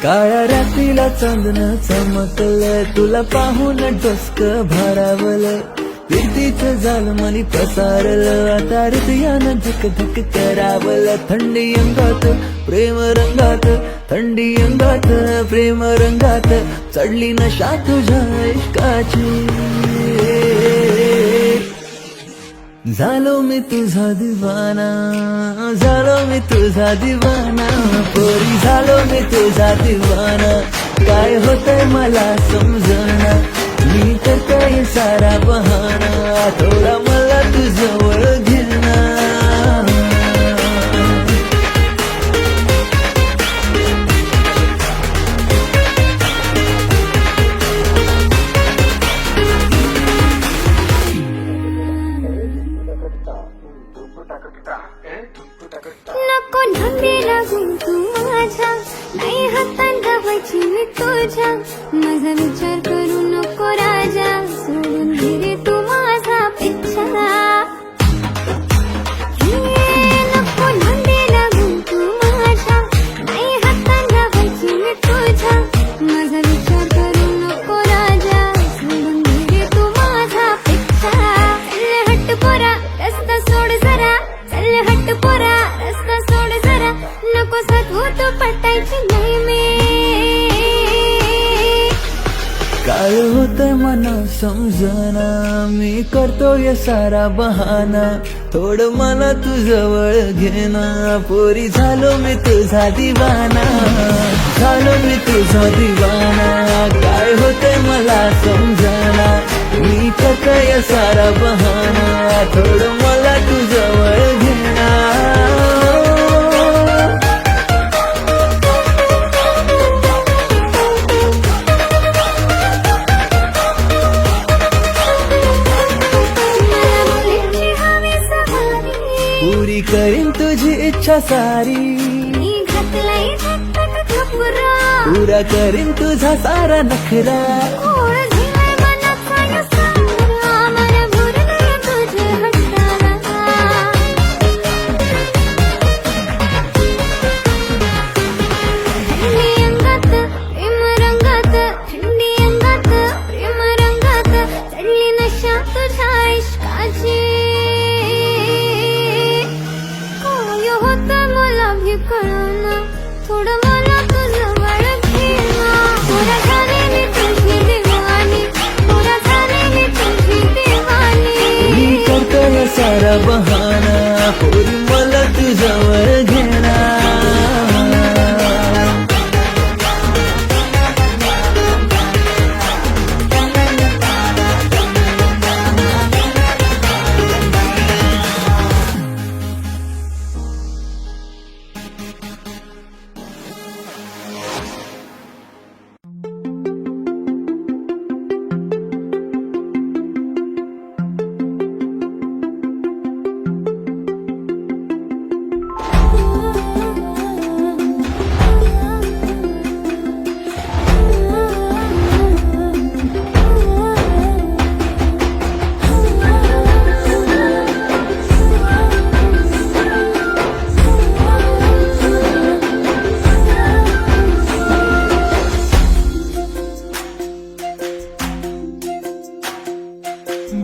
काळ्या रात्रीला चांदणं चमकलं, तुला पाहून डोसक भारावलं. प्रीतीचं जाल मनी पसारलं, आता हृदयानं धक धक करावलं. थंडी अंगात प्रेम रंगात, थंडी अंगात प्रेम रंगात, चढली नशा तुझ्या इश्काची. झालो मी तुझा दिवाना, झालो मी तुझा दिवाना, पोरी झालो मी तुझा दिवाना. काय होतंय मला समजना, मी तर काय सारा बहाना, थोडा मला तुझ्यावर घेना. नको धंदे लागू तू माझ्या, नाही हातात गावाची मी तुझ्या. माझा विचार करू नको राजा, सोडून घे रे तू माझा पिच्छा. नको धंदे लागू तू माझ्या, नाही हातात गावाची मी तुझ्या. माझा विचार करू नको राजा, सोडून घे रे तू माझा पिच्छा. चल हट पोरा रस्ता सोड जरा, चल हट पोरा रस्ता सोड जरा, नको साथ होत पटायची नाही मी. काय होतंय मना समजना, मी करतोय सारा बहाना, थोडं मला तुझ्यावर घेना. पोरी झालो मी तुझा दिवाना, झालो मी तुझा दिवाना. काय होतंय मला समजना, मी करतोय सारा बहाना, थोडं मला तुझ्यावर घेना. पुरी करीन तुझी इच्छा सारी, मी घातलाय धकधक खपुरा, पुरा करीन तुझा सारा नखरा. ओळ झिलाय मनाचा या सारा, मन भरलंय तुझे हट्टाला. थंडी अंगात प्रेम रंगात, थंडी अंगात प्रेम रंगात, चढली नशा तुझ्या इश्काची. काय होतं मला भी कळना, थोडं मला तुझं वळ घेना. पुरा झाले मी तुझी दिवानी, पुरा झाले मी तुझी दिवानी. मी करतोय सारा बहाना, पोरी मला तुझ्यावर घेना.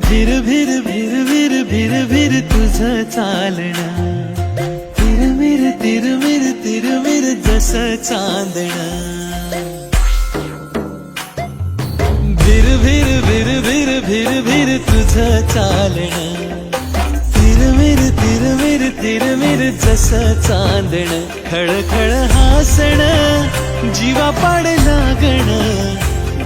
भिर भिर भिर भिर भिर भिर तुझं चालणं, तिरमिर तिरमिर तिरमिर जसं चांदणं. भिर भिर भिर भिर भिर भिर तुझं चालणं, तिरमिर तिरमिर तिरमिर जसं चांदणं. खळखळ हासणं, जीवा पाड लागणं,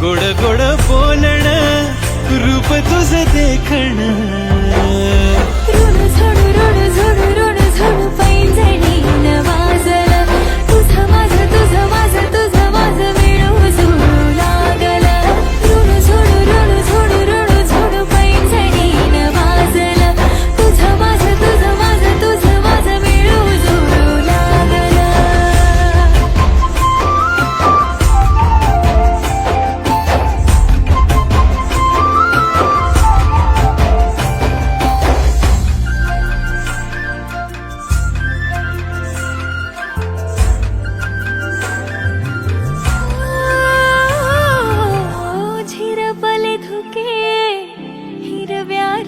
गोड गोड बोलणं, रूप तुझं देखणं. रोड झोड रोड झोड रोड झोड पैंजणी वाजलं, तुझं माझं तुझं माझं तुझं माझं मिळू जुळू लागलं. रोड झोड रोड झोड पैंजणी वाजलं, तुझं माझं तुझं माझं तुझं माझं मिळू जुळू लागलं.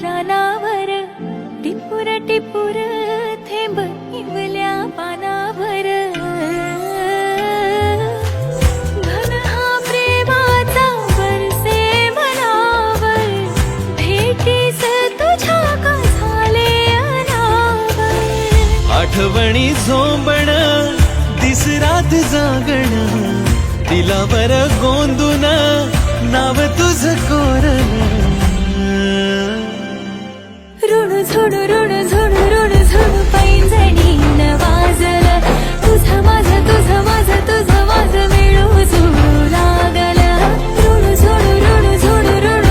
रानावर टिपूर टिपूर थेंब इवल्या पानावर घन हा प्रेमाचा बरसे मनावर भेटीस तुझ्या का झाले अनावर आठवणी झोंबण दिस रात जागण दिलावर गोंदून नाव तुझ कोरल ऋण झुड ऋण झुड पैंजणी न वाजल तुझं माझं तुझं माझं तुझं माझं मिळू जुळू लागल ऋण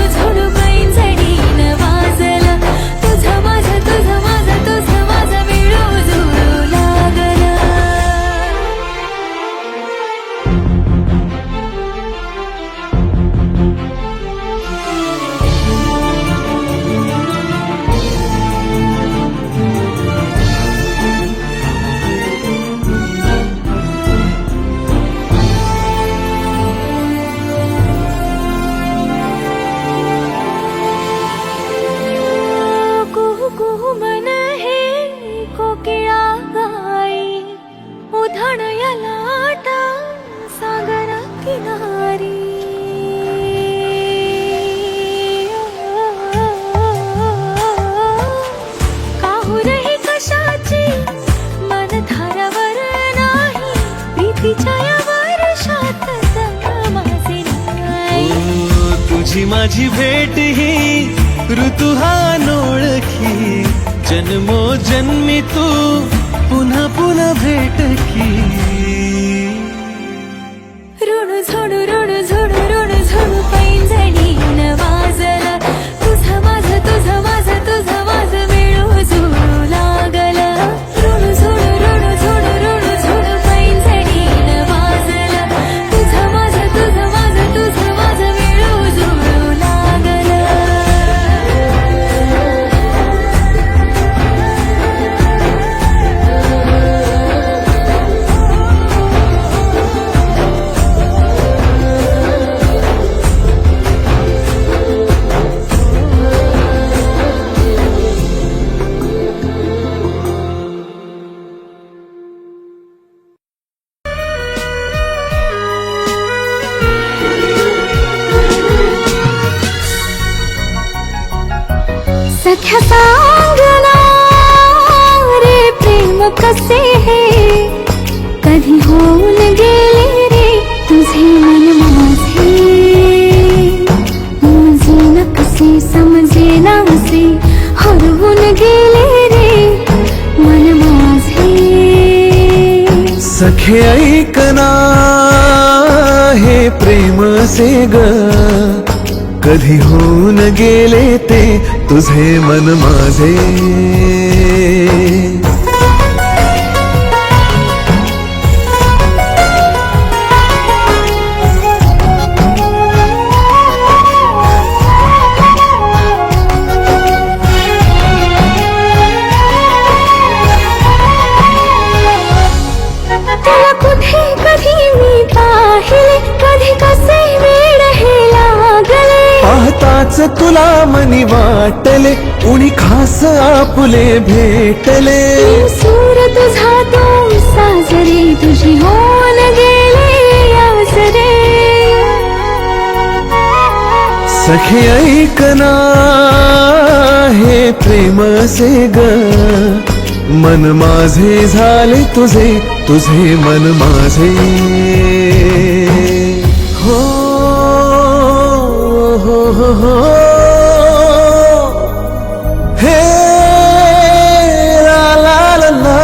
झुड पैंजणी न वाजल तुझं माझं तुझं माझं तुझं माझं मिळू जुळू लागल कुहू कुहू मन हे कोकिळा गाई उधाण या लाटा सागर किनारी काहुरही कशाची मन धारावर नाही प्रीतीच्या या वर्षात माझे नाही तुझी माझी भेट ही ऋतू हा नोळखी जन्मो जन्मी तू पुन्हा पुन्हा भेट की ऋण झुड पैंजणी न वाजल तुझं माझं तुझं माझं तुझं माझं मिळू जुळू लागल ऋण झुड पैंजणी न वाजल तुझं माझं तुझं माझं तुझं माझं मिळू जुळू लागल सख्या सांगना रे प्रेम कसे हे कधी होऊन गेले रे तुझे मन माझे समजे कसे समजे ना असे हरवून गेले रे मन माझे सखे ऐकना हे प्रेम से ग कधी होऊन गेले ते तुझे मन माझे तुला कुठे कधी मी पाहिले कधी कसे वेळ हे लागले पाहताच तुला मनी वाटले उणी खास आपुले भेटले सूर तुझा तो साजरे तुझी होऊन गेले आसरे सखे ऐकना हे प्रेम से ग मन माझे झाले तुझे तुझे मन माझे हो हो हो हो हे ला ला ला ला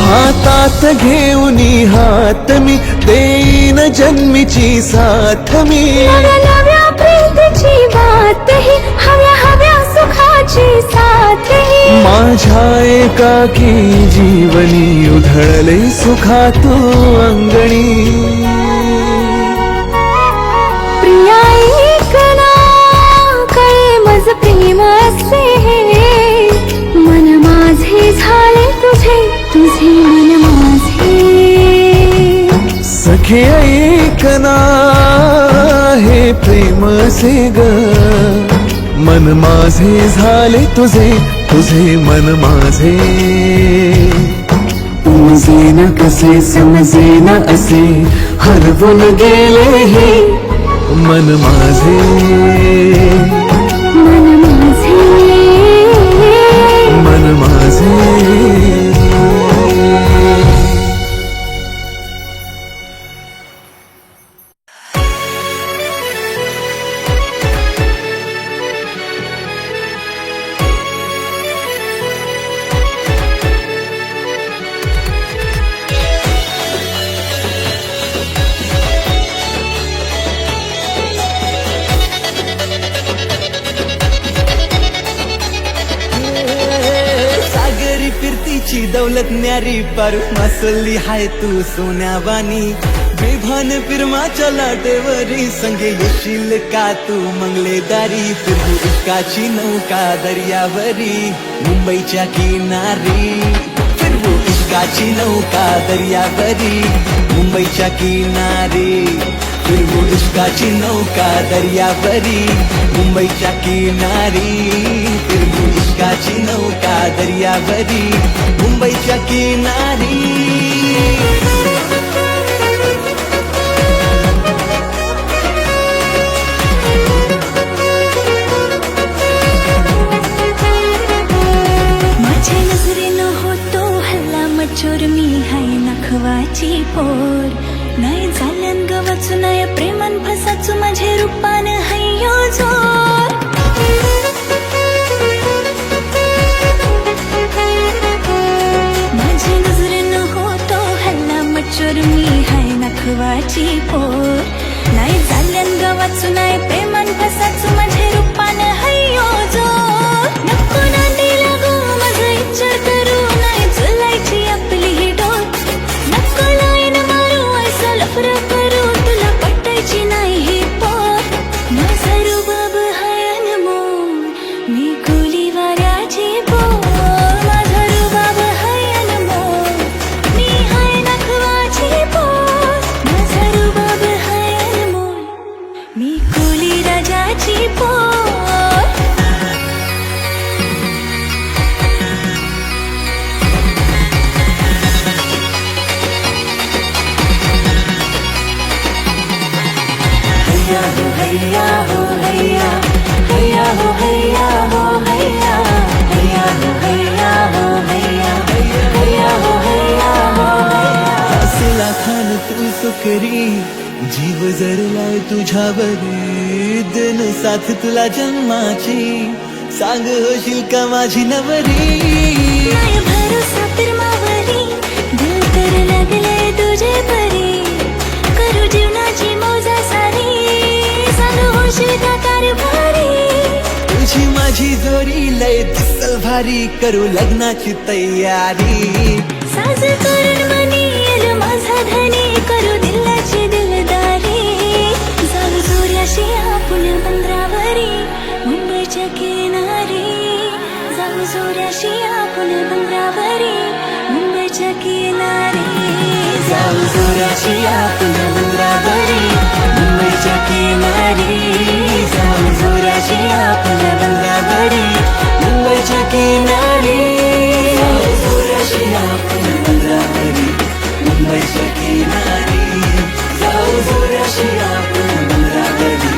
हातात घेऊनी हात मी देईन जन्मीची साथ मी नव्या प्रीतीची बात ही हव्या हव्या सुखाची साथ ही माझ्या एकाकी जीवनी उधळले सुखा तू अंगणी प्रिया ऐकना कळे मज प्रेम असे सखे ऐकना हे प्रेम असे ग मन माझे झाले तुझे तुझे मन माझे उमजेना कसे समजेना असे हरवून गेले हे मन माझे मन माझे मन माझे सागरी फिरतीची दौलत न्यारी पारू मासली हाय तू सोन्यावानी बेभान फिरमाच्या लाटेवरी संगे येशील का तू मंगलेदारी फिरवू इश्काची नौका दर्यावरी मुंबईच्या किनारी फिरवू इश्काची नौका दर्यावरी मुंबईच्या किनारी फिरवू इश्काची नौका दर्यावरी मुंबईच्या किनारी फिरवू इश्काची नौका दर्यावरी मुंबईच्या किनारी माझ्या नजरेनं होतो हल्ला मचोर मी हाय नखवाची पोर नाही झाल्यान गवाचू नाही प्रेमान फसाचू माझे रूपान हय्यो जोर माझ्या नजरेनं होतो हल्ला मचोर मी हाय नखवाची पोर नाही झाल्यान गवाचू नाही प्रेमान फसाचू माझे रूपान हय्यो जोर नको नांदी लागू माझा विचार करू नाही चलायची आपली ही डोर नको लाईन मारू असं लफरा करू तुला पटायची नाही ही पोर माझा रुबाब हाय अनमोल मी कुली वाऱ्याची पोर माझा रुबाब हाय अनमोल मी हाय नखवाची पोर माझा रुबाब हाय अनमोल मी कुली राजाची पोर हैया हो हैया हैया हो हैया हो हैया हैया हो हैया हो हैया हैया हो हैया हो असला खान तू सुकरी जीव जरलाय तुझ्यावरी दिन साथ तुला जन्माची सांग होशील का माझी नवरी नाही भरोसा फिरमावरी दिल तर लागले तुझे परी करू जीवनाची मोजा सारी सांग होशील का कारभारी तुझी माझी जोरी लय दिसल भारी करू लग्नाची तयारी साज करून मनी येल माझा धनी करू दिलाची दिलदारी जाऊ जोऱ्याशी आपण बंदरावरी मुंबईच्या किनारी जाऊ जोऱ्याशी आपण बंदरावरी मुंबईच्या किनारी जाऊ जोऱ्याशी आपण बंदरावरी मुंबईच्या किनारी जाऊ जोऱ्याशी आपण बंदरावरी मुंबईच्या किनारी जाऊ जोऱ्याशी आपण बंदरावरी मुंबईच्या किनारी जाऊ जोऱ्याशी आपण बंदरावरी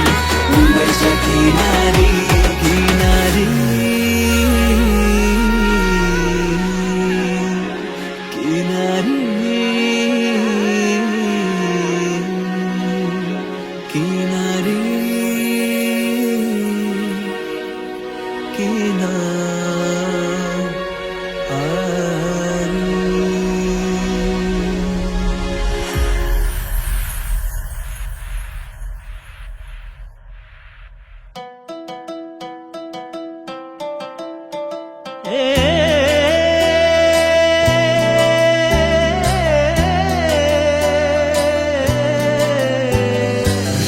मुंबईच्या किनारी किनारी किनारी किनारी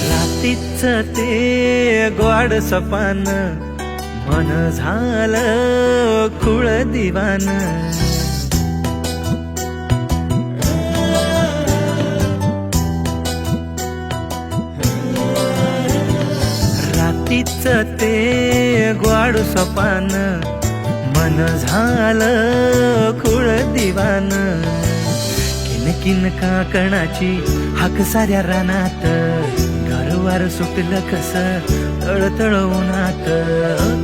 रात्रीच ते ग्वाड सपान मन झालं खुळ दिवान ते ग्वाड स्वपान मन झालं खुळ दिवान किन काकणाची हाक साऱ्या रानात गारवार सुटलं कस तळतळ उन्हात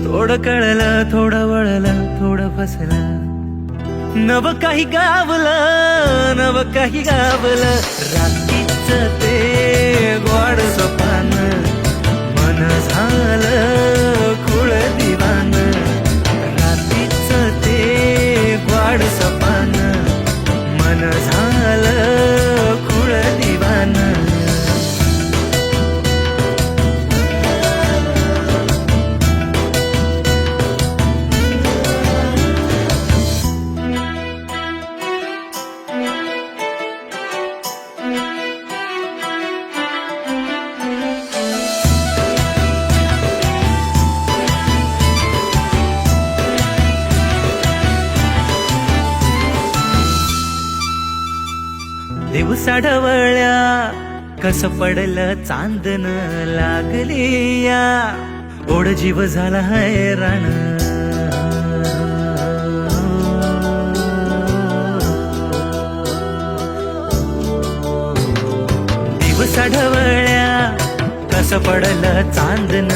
थोडं कळलं थोडं वळलं थोडं फसलं नव काही गावलं नव काही गावलं रात्रीच ते ग्वाड स्वपान मन झालं खुळ दिवान रात्रीच ते ग्वाड स्वपान मन झालं खुळ दिवान दिवसा ढवळ्या कस पडलं चांदन लागली या ओढ जीव झाला हैराण दिवसा ढवळ्या कस पडलं चांदन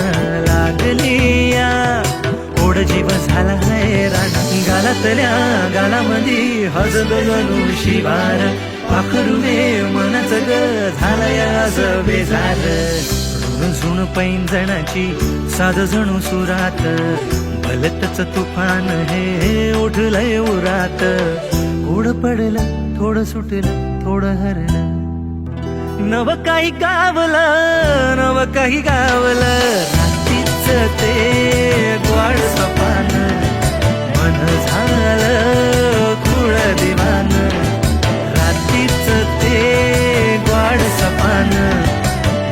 लागली या ओढ जीव झाला हैराण गालातल्या गालामधी हजग गणू शिवार पाखरुवे मनच ग झालयास बेजार ऋण झुण पैंजणाची साध जणू सुरात भलतच तुफान हे उठलंय उरात ओढ पडलं थोडं सुटलं थोडं हरलं नव काही गावलं नव काही गावलं रात्रीच ते ग्वाड स्वपान मन झालं खुळ दिवान रात्रीच ते ग्वाड स्वपान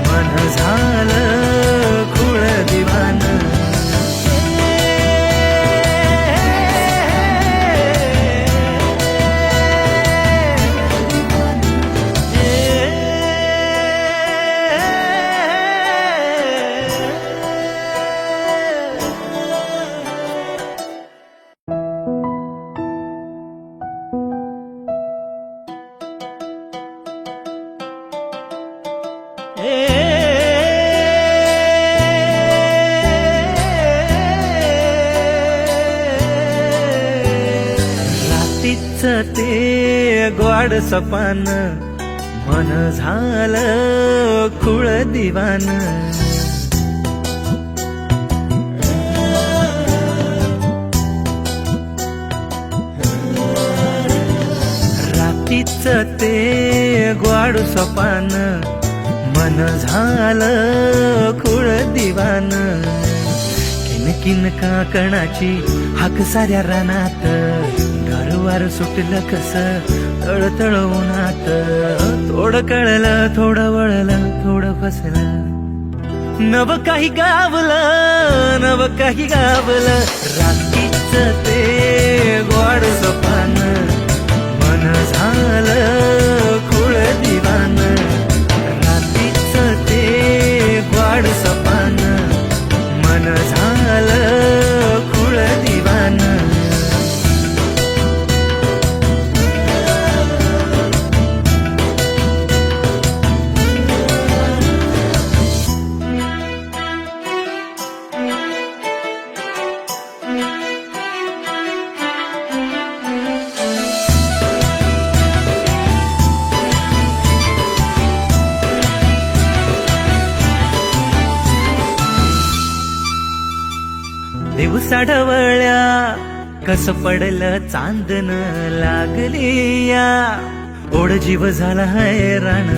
मन झालं खुळ दिवान रात्रीच ते ग्वाड स्वपान मन झालं खुळ दिवान रात्रीच ते ग्वाड स्वपान मन झालं खुळ दिवान किन काकणाची हाक साऱ्या रानात गारवार सुटलं कस तळतळ उन्हात थोडं कळलं थोडं वळलं थोडं फसलं नव काही गावलं नव काही गावलं रात्रीच ते ग्वाड स्वपान मन झालं खुळ दिवान रात्रीच ते ग्वाड स्वपान मन झालं खुळ दिवान दिवसा ढवळ्या कस पडलं चांदन लागली या ओढ जीव झाला हैराण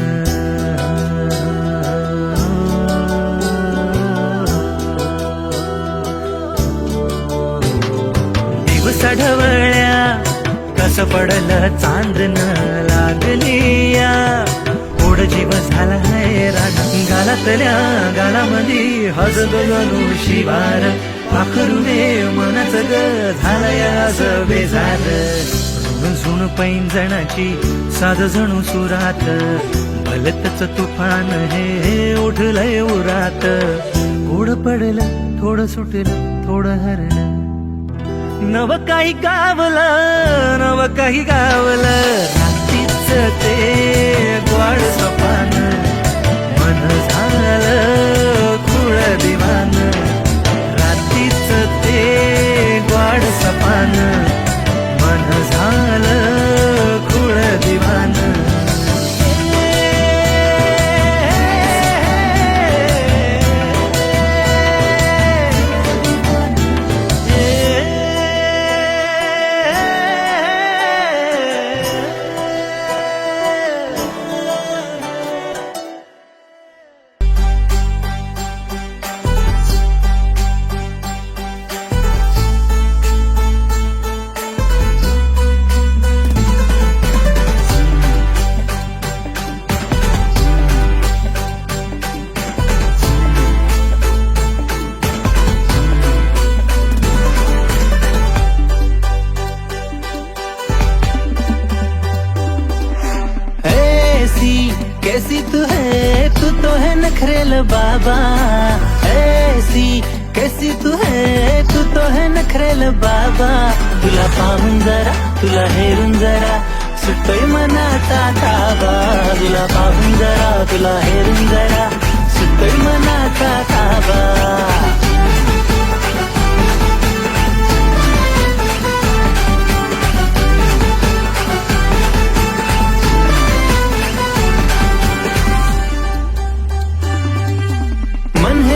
दिवसा ढवळ्या कस पडलं चांदन लागली या ओढ जीव झाला हैराण गालातल्या गालामधी हजग गणू शिवार पाखरुवे मनच ग झालयास बेजार ऋण झुण पैंजणाची साध जणू सुरात भलतच तुफान हे उठलंय उरात थोडं पडलं थोडं सुटलं थोडं हरलं नव काही गावलं नव काही गावलं रात्रीच ते ग्वाड स्वपान मन झालं खुळ दिवान रात्रीच ते ग्वाड स्वपान मन झालं खुळ दिवान कैसी तू है तू तो है नखरेल बाबा ऐसी कैसी तू है तू तो है नखरेल बाबा तुला पाहून जरा तुला हेरून जरा सुटतोय मनाचा ताबा तुला पाहून जरा तुला हेरून जरा सुटतोय मनाचा ताबा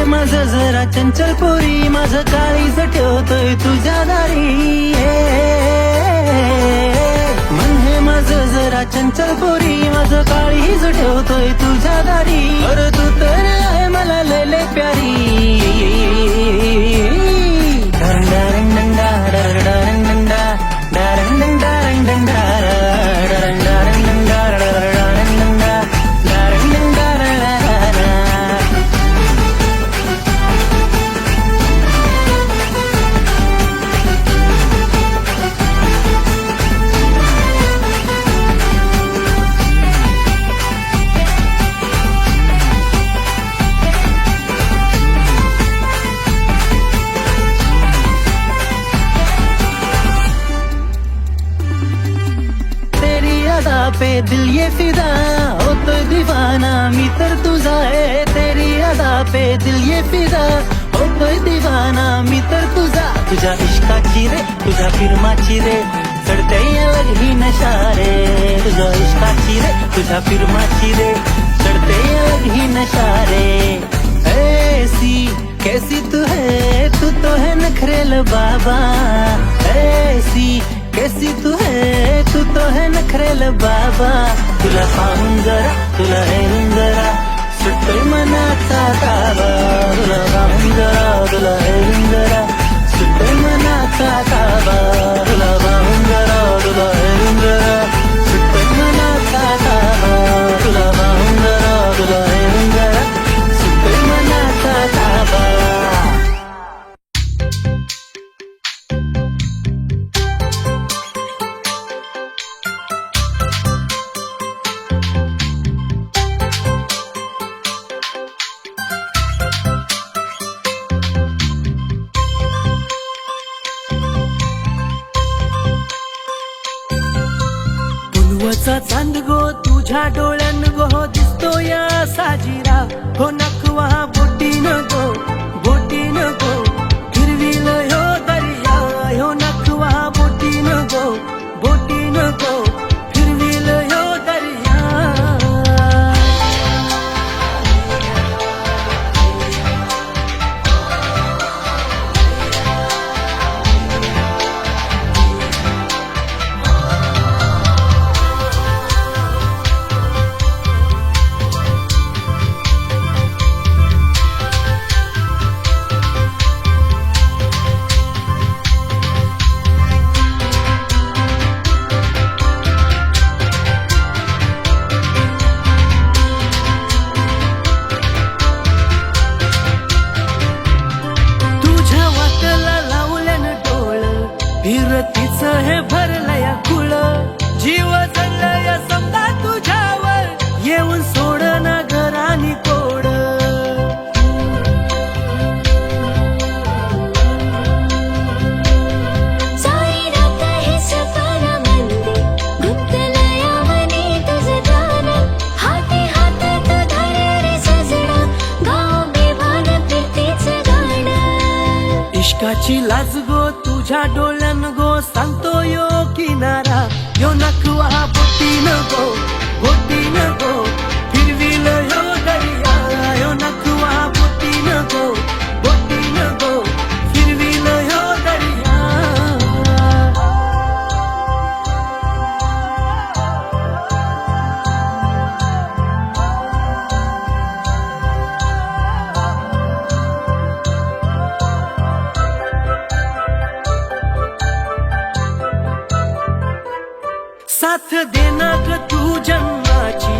माझं जरा चंचल पोरी माझं काळीज ठेवतोय तुझ्या दारी मन हे माझं जरा चंचल पोरी माझं काळीज ठेवतोय तुझ्या दारी अरे तू तर आहे मला लय प्यारी डरंडा डरंडा डरंडा पे दिल ये फिदा हो तो दीवाना मी तर तुझा है तेरी अदा पे दिल ये फिदा हो तो दीवाना मी तर तुझा तुझ्या इश्काची रे तुझ्या फिरमाची रे चढते अलग ही नशा रे तुझ्या इश्काची रे तुझ्या फिरमाची रे चढते अलग ही नशा रे ऐसी कैसी तू है तू तो है नखरेल बाबा ऐसी कैसी तू है तू तो है नखरेल बाबा तुला पाहून जरा तुला हेरून जरा सुटतोय मनाचा ताबा तुला पाहून जरा तुला हेरून जरा सुटतोय मनाचा ताबा तुला पाहून जरा तुला हेरून जरा सुटतोय मनाचा ताबा तुला पाहून जरा तुला हेरून जरा सुटतोय मनाचा ताबा पूर्वचा चांद गो तुझ्या डोळ्यान गो दिसतो या साजिरा हो नकवा बोटीन गो फिरविल ह्यो दर्या ह्यो नकवा बोटीन गो फिरविल ह्यो दर्या तुझी लाज गो तुझ्या डोळ्यान गो सांगतो यो किनारा यो नकवा बोटीन गो बोटीन गो फिरविल यो दरिया यो नकवा बोटीन गो बोटीन गो फिरविल यो दरिया साथ देना ग तू जन्माची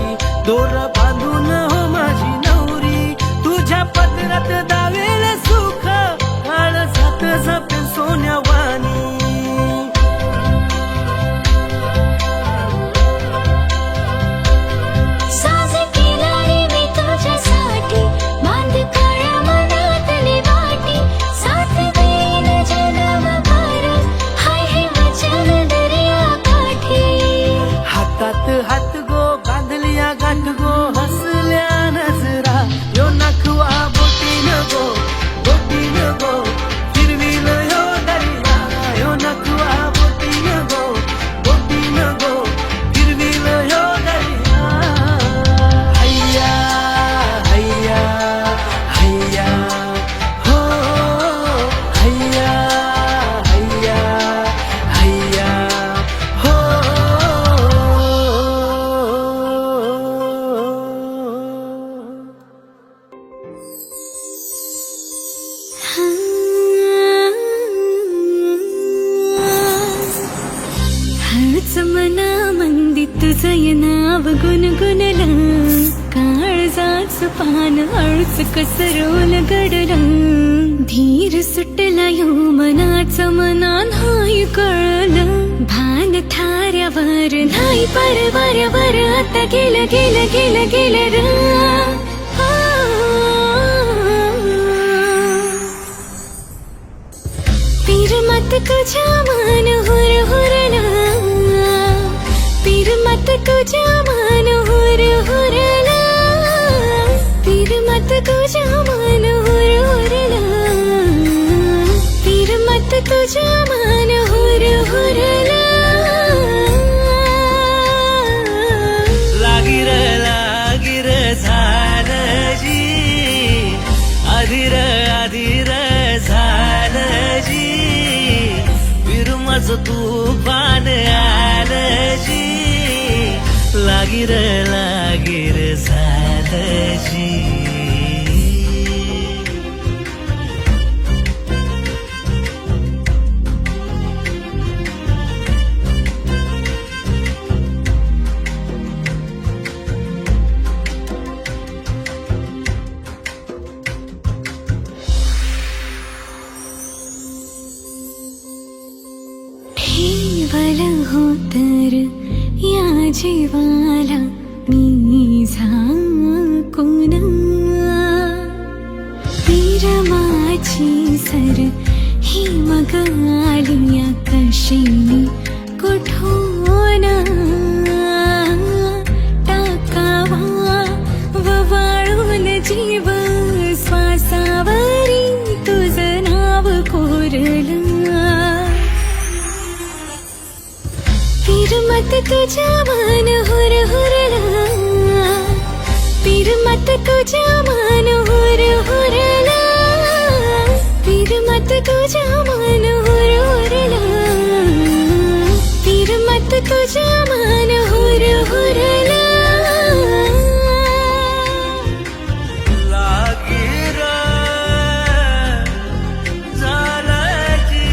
दोर बांधून हो माझी नवरी तुझ्या पदरात दावेल सुख काळ जात जपे सोन्यावानी साज केला रे मी तुझ्यासाठी बांध काळ्या मनातली वाटी साथ देईन जन्मभर हाय हे वचन दर्या काठी हातात हात गो बांधलिया गाठ गो हसल्या नजरा यो नखवा बोटीन गो फिरविल यो दरिया यो नखवा बोटीन गो फिरविल यो दरिया हैया हैया हैया हो हैया हैया हैया हो हळूच मनामंदी तुझं नाव गुणगुणलं काळजाच पान हळूच कसरवून घडलं धीर सुटला यो मनाचं मनान हाय कळलं भान थाऱ्यावर नाही परवाऱ्यावर आता गेलं गेलं गेलं गेलं र पीर मत तुझ्या मान हुर हुरला पीर मत तुझ्या मान हुर हुरला पीर मत तुझ्या मान हुर हुरला पीर मत तुझ्या मान हुर हुरला लागिर झालं जी अधीर अधीर झालं जी विरुमाचं तुफान आलं जी लागिर झालं जी ठेवल हो तर या जीवाला मी झाकून पीर माझी सर ही मग आली आकाशिनी कुठून टाकावा ववाळून जीव श्वासावरी तुझं नाव कोरलं पीर मत तुझ्या मान हुर हुरला पीर मत तुझ्या मान हुर हुरला पीर मत तुझ्या मान हुर हुरला पीर मत तुझ्या मान हुर हुरला लागिर झालं जी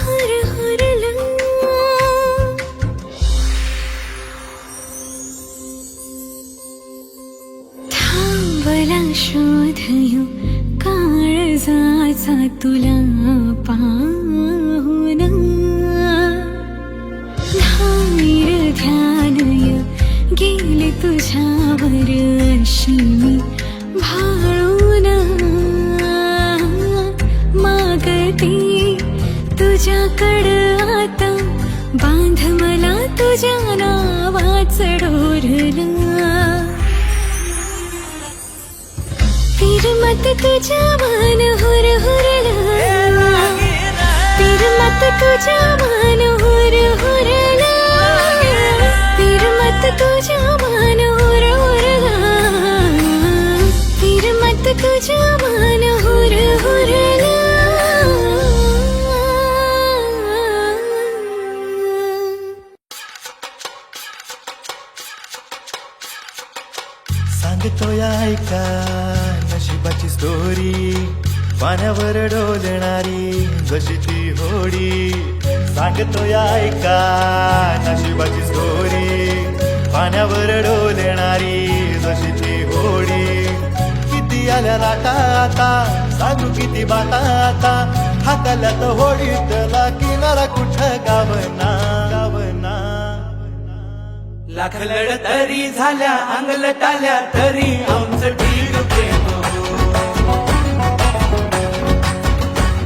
हुर हुरला थांबला शोध यो काळजाचा तुला पाहून धाईर ध्यानय गेले तुझ्यावर अशी मी भाळून मागते तुझ्याकडं आता बांध मला तुझ्या नावाचं डोरलं फिर मत तुझ्या मान हुर हुरला फिर मत तुझ्या मान हुर हुरला फिर मत तुझ्या मान हुर हुरला फिर मत तुझ्या मान हुर हुरला सांगतोय ऐका नशिबाची स्टोरी पाण्यावर डोलणारी जशी ती होडी सांगतोय ऐका नशिबाची स्टोरी पाण्यावर डोलणारी जशी ती होडी किती आल्या लाटा आता सांगू किती बाता आता हाताल्यात होडीतला किनारा कुठं गावना गावना लाख लढ तरी झाल्या अंगलटाल्या तरी आमचं ढीग प्रेम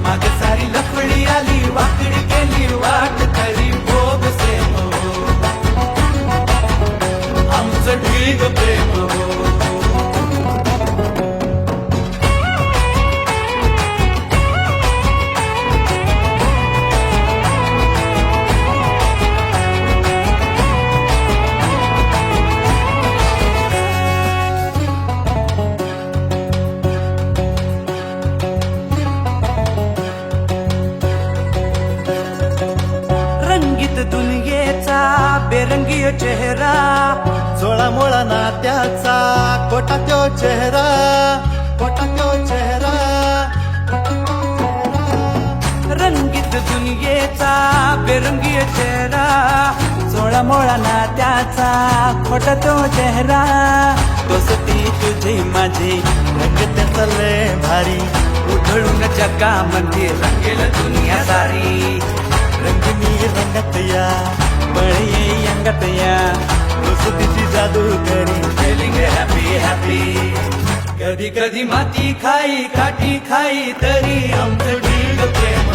माग सारी लफडी आली वाकडी केली वाट तरी भोग सेम आमचं ढीग प्रेम रंगीत दुनियेचा बेरंगी चेहरा जोळा मोळा नात्याचा कोटा त्यो चेहरा कोटा त्यो चेहरा रंगीत दुनियेचा बेरंगी चेहरा सोळा मोळा नात्याचा खोटा तो चेहरा दोस्ती तुझी माझी रंग त्याचा लय भारी उधळून जगामध्ये रंगेल दुनिया सारी रंगनी रंगत या बळे अंगत या दोस्तीची जादू करी फिलिंग हॅपी हॅपी कधी कधी माती खाई काठी खाई तरी आमचं ढीग प्रेम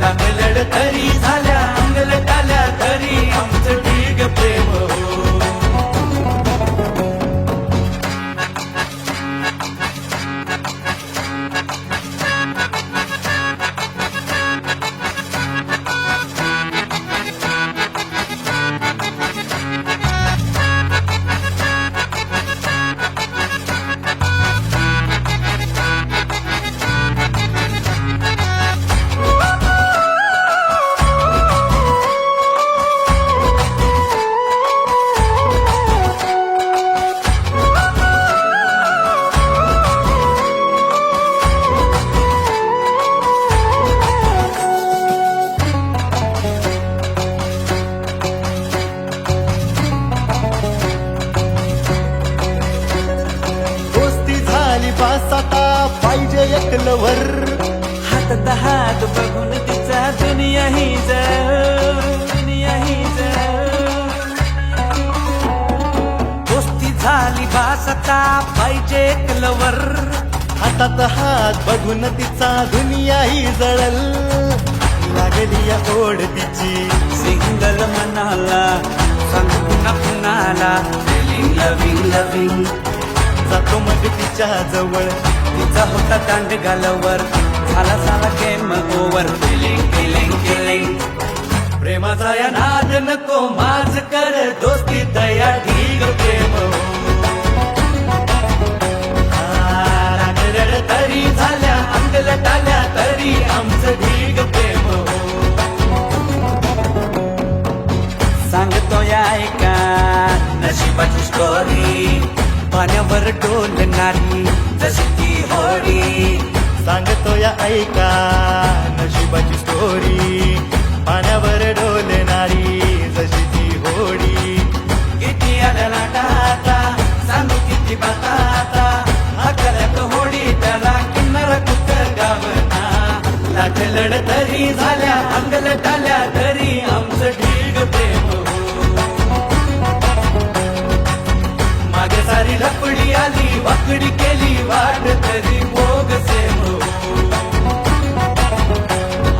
लागलड तरी झाल्या अंगलटाल्या तरी आमचं ढीग प्रेम आता पाहिजे एक लवर हातात हात बघून तिचा दुनिया ही दुनिया ही दोस्ती झाली भासता पाहिजे एक लवर हातात हात बघून तिचा दुनिया ही जळल लागली या ओढ तिची सिंगल मनाला सांग पुन्हा कुणाला फिलिंग लविंग लविंग जातो मग तिच्या जवळ तिचा होता दांड गालावर झाला साला game over feeling feeling feeling प्रेमाचा या नाद नको माझ कर दोस्ती दया ढीग प्रेम रड तरी झाल्या अंगलटाल्या तरी आमचं ढीग प्रेम सांगतो या ऐका नशिबाची स्टोरी पाण्यावर डोलणारी जशी ती होडी सांगतो या ऐका नशिबाची स्टोरी पाण्यावर डोलणारी जशी ती होडी किती आल्या लाटा सांगू किती बाता हाकल्यात होडी त्याला किन्नर कुठं गावना लाट लढ तरी झाल्या अंगलटाल्या तरी आमचं ढीग प्रेम मागे सारी लपडी आली वाकडी केली वाट तरी भोग सेम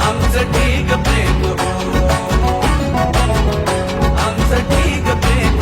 आमचं ढीग प्रेम आमचं ढीग प्रेम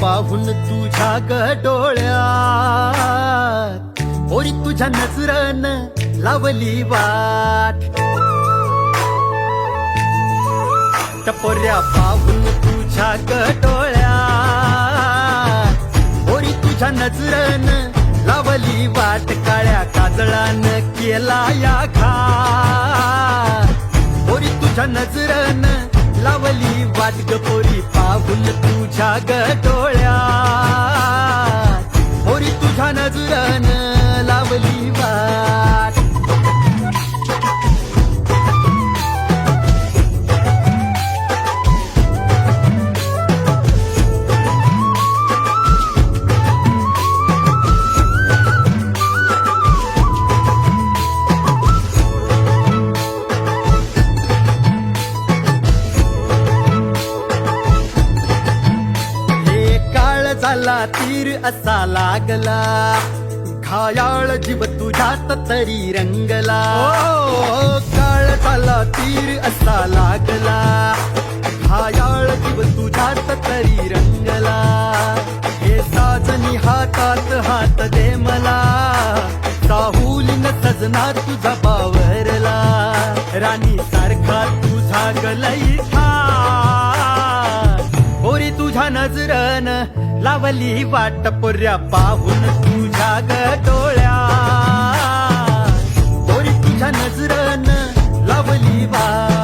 पाहून तुझ्या डोळ्यात पोरी तुझ्या नजरन लावली वाट टपोऱ्या पाहून तुझ्या डोळ्यात पोरी तुझ्या नजरन लावली वाट काळ्या काजळानं केला या घाट पोरी तुझ्या नजरन लावली वाट ग पोरी पाहून तुझ्या डोळ्यात पोरी तुझ्या नजरन लावली वाट झाला तीर असा लागला घायाळ जीव तुझ्यात तरी रंगला काळ झाला तीर असा लागला घायाळ जीव तुझ्यात तरी रंगला हे साजनी हातात हात दे मला साहुलीन सजना तुझा बावरला राणी सारखा तुझा गलई पोरी तुझ्या नजरन लावली वाट पोऱ्या पाहून तुझ्या डोळ्यात पोरी तुझ्या नजरन लावली वाट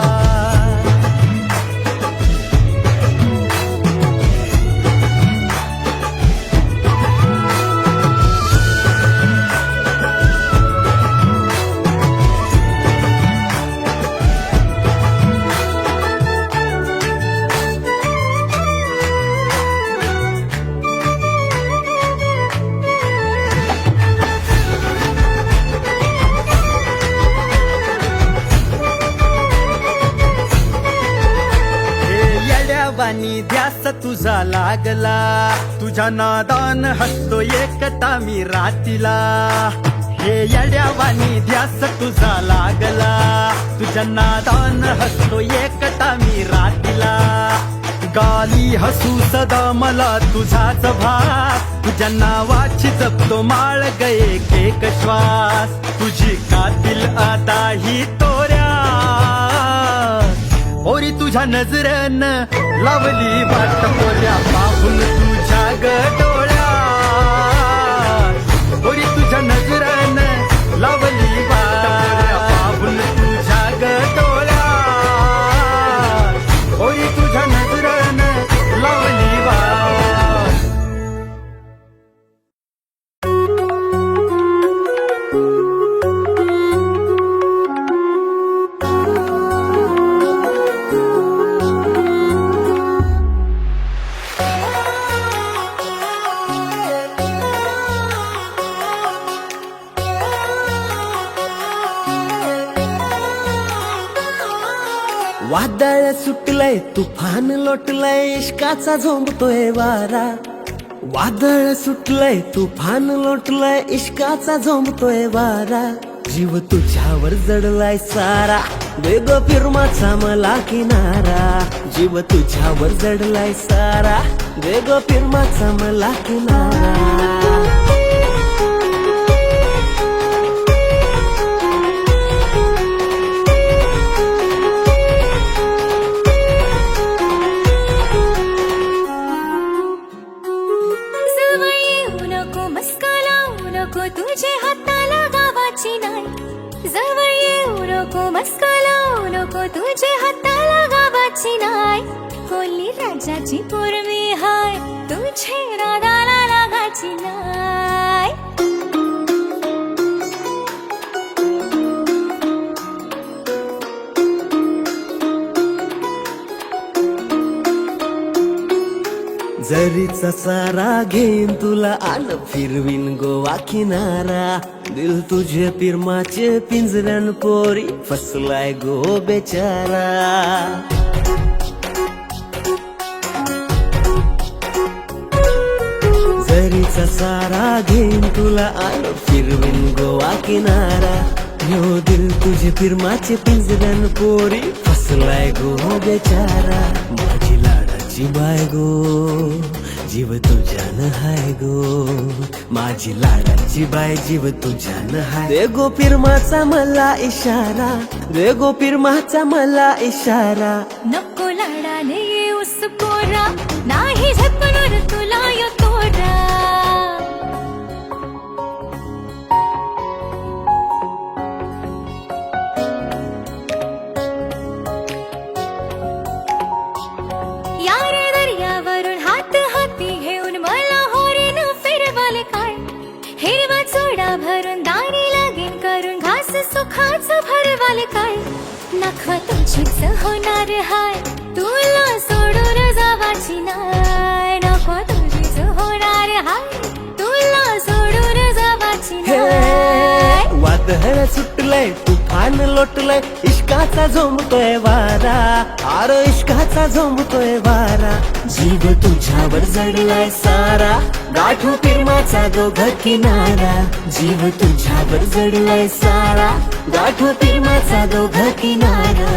वाणी ध्यास तुझा लागला तुझ्या नादान हसतो एकटा मी रातीला हे येड्यावानी ध्यास तुझा लागला तुझ्या नादान हसतो एकटा मी रातीला गाली हसू सदा मला तुझाच भास तुझ्या नावाची जपतो माळ गये एक श्वास तुझी कातील आता ही तोऱ्या पोरी तुझ्या नजरन लावली वाट पोऱ्या पाहून तुझ्या डोळ्यात पोरी तुझ्या नजरन लावली वाट पाहून तुझ्या डोळ्यात पोरी तुझ्या नजरन लावली वाट वादळ सुटलंय तुफान लोटलंय इश्काचा झोंबतोय वारा वादळ सुटलंय तुफान लोटलंय इश्काचा झोंबतोय वारा जीव तुझ्यावर जडलाय सारा वेग फिरमाचा मला किनारा जीव तुझ्यावर जडलाय सारा वेग फिरमाचा मला किनारा तुझे हाताला गावाची नाही जवळ येऊ नको मस्का लावू नको तुझे हाताला गावाची नाही कोली राजाची पोरमी हाय तुझे राधाला लागाची नाही जरीचा सारा घेईन तुला आलं फिरवीन गोवा किनारा दिल तुझे पिरमाचे पिंजऱ्यान पोरी फसलाय गो बेचारा जरीचा सारा घेईन तुला आलं फिरवीन गोवा किनारा यो दिल तुझे पिरमाचे पिंजऱ्यान पोरी फसलाय गो बेचारा माझी लाडाची लाडाची बाय गो जीव तुझ्यान हाय गो माझी लाडाची बाय जीव तुझ्यान हाय दे गो पिरमाचा मला इशारा दे गो पिरमाचा मला इशारा नको लाडाने येऊस पोरा नाही झपणार तुला यो तोरा यार दर्यावरून हात हाती घेऊन मला होरीन फिरवाले काय हिरवा चोडा भरून दारी लागेल करून घास सुखाचं भरवाले काय नखवा तुझीच होणार हाय तुला सोडून जावाची नाय नखवा तुझीच होणार हाय तुला सोडून जावाची नाय वादळ सुटलंय तुफान लोटलंय इश्काचा झोंबतोय वारा आर इश्काचा झोंबतोय वारा जीव तुझ्यावर जडलाय सारा गाठू पिरमाचा दोघ किनारा जीव तुझ्यावर जडलाय सारा गाठू पिरमाचा दोघ किनारा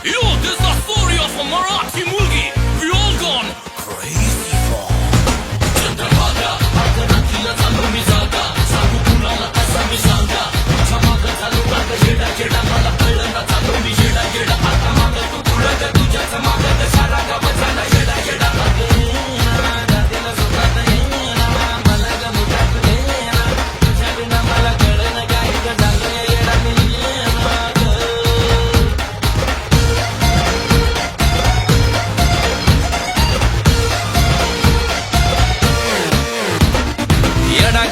Yo, this is the story of a Marathi movie we all gone crazy for. Chandrabhaga, Bhagavatiला चालू मी जागा सांगू कुणाला कसा मी सांगा तुझ्या मागं चालू का जेडा जेडा मला कळलं ना चालू मी जेडा जेडा आता मागं तू पुढं तर तुझ्याच मागं तर सारा गाव झाला जेडा जेडा दादेला सुखात येईना मला ग मुखात येईना तुझ्या बिना मला कळलं ना काय ग झालं येडा मी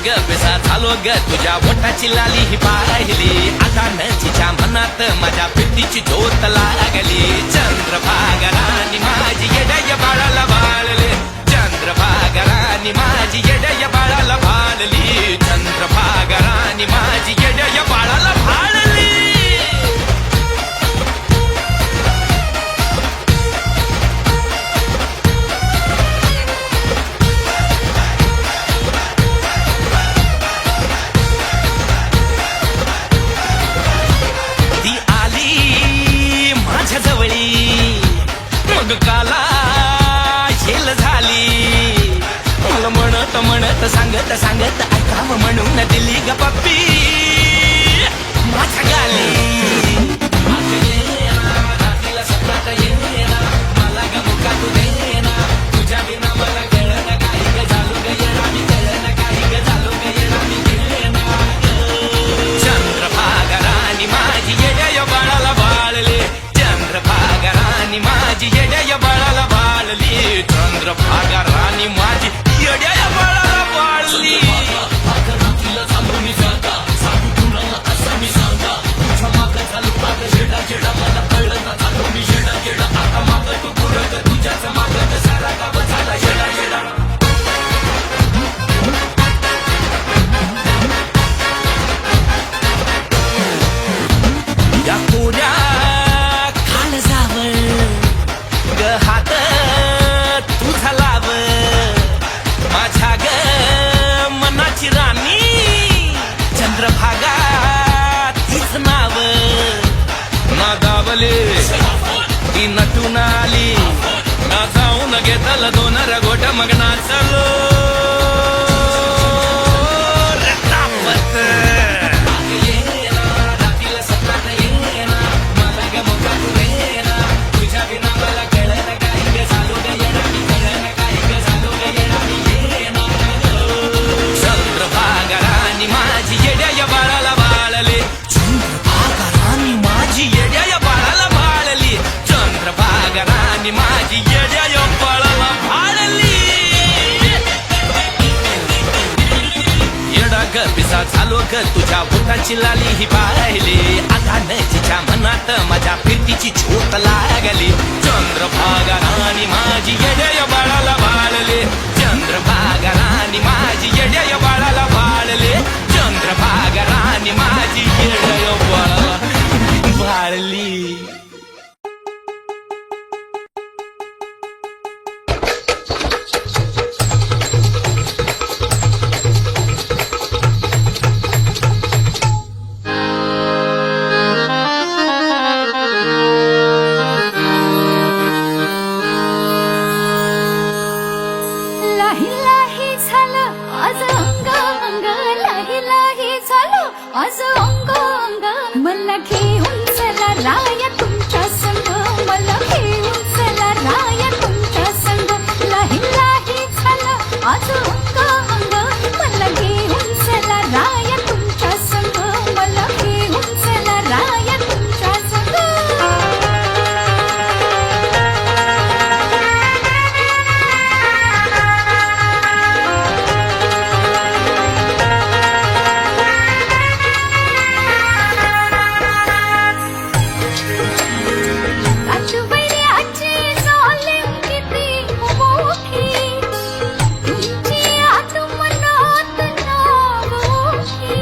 ग बेसा झालो ग तुझ्या बोटाची लाली ही पाहिली आता नजीच्या मनात माझ्या पित्तीची ज्योत लागली चंद्रभागा राणी माझी येड्या बाळाला बाळले चंद्रभागा राणी माझी येड्या बाळाला भाळली चंद्रभागा राणी माझी येड्या बाळाला भाळली मग काला झेल झाली मला म्हणत म्हणत सांगत सांगत ऐकावं म्हणून दिली ग पप्पी माझ्या गाली सत्रात येना मला ग मुखात देना तुझ्या बिना मला कळलं काही ग झालो ग येणार मी कळलं काही ग झालो ग येणार मी गेलेना चंद्रभागा राणी माझी येड्या बाळाला बाळले चंद्रभागा राणी माझी येड्या बाळाला बाळली चंद्रभागा राणी माझी येड्या बाळाला बाळली या कोऱ्या काळजावर ग हात तुझा लाव माझ्या ग मनाची राणी चंद्रभागा तीच नाव ना गावले ती नटून आली ना जाऊन घेतलं दोन रगोट मग नाचलो चंद्रभागा राणी माझी येड्या बाळाला बाळले चंद्रभागा राणी माझी येड्या बाळाला बाळली चंद्रभागा राणी माझी येड्या बाळाला भाळली येडा ग पिसा झालो ग तुझ्या बोटाची लाली ही पाहिली आता नजीच्या मनात माझ्या फिरतीची झोत लागली चंद्रभागा राणी माझी येड्या बाळाला बाळले चंद्रभागा राणी माझी येड्या बाळाला बाळले चंद्रभागा राणी माझी येड्या बाळाला भाळली आज अंग अंग मला घेऊन चला राया तुमच्या संग मला घेऊन चला राया तुमच्या संग लाही लाही झालं आज अंग अंग मला घेऊन चला राया तुमच्या संग मला घेऊन चला राया तुमच्या संग आठवड्याची चालेल किती मोठी तुमची आत्मनात नावोठी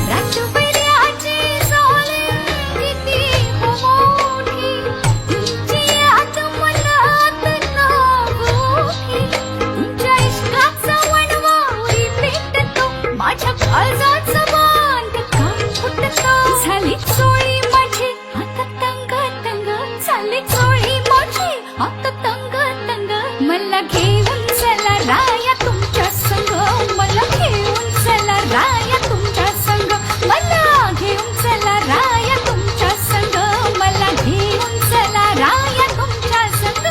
रातभराची चालेल किती मोठी तुमची आत्मनात नावोठी तुमच्या इश्काचा वणवा उरी पेटतो माझ्या काळजाचं बांध काम फुटतो झाली चोळी माझी आता तंग तंग झाली चोळी माझी आता तंग तंग मला घेऊन चला राया तुमच्या संग मला घेऊन चला राया तुमच्या संग मला घेऊन चला राया तुमच्या संग मला घेऊन चला राया तुमच्या संग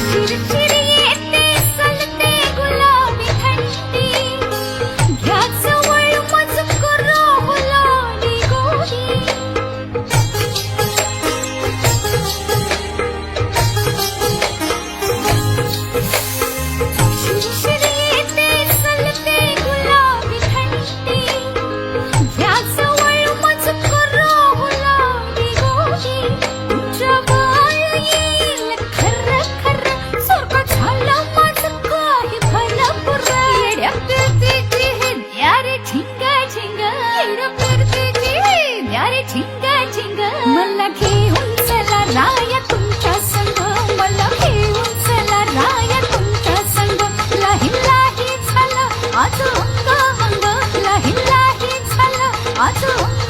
शिरशिर येते सलते गुलाबी थंडी घ्या जवळ मजकूर हुलाडी गोडी शिरशिर येते सलते गुलाबी थंडी घ्या जवळ मजकूर हुलाडी गोडी तुमच्या बाळ येईल खरं खरं स्वर्ग झालं माझं काही भलं पुरं येड्या फिरतीची हे द्यारे झिंगा झिंगा येड्या फिरतीची हे द्यारे झिंगा झिंगा मला घेऊन चला राया तुमच्या संग मला घेऊन चला राया तुमच्या संग लाही लाही झालं आज अंग अंग लाही लाही झालं आज अंग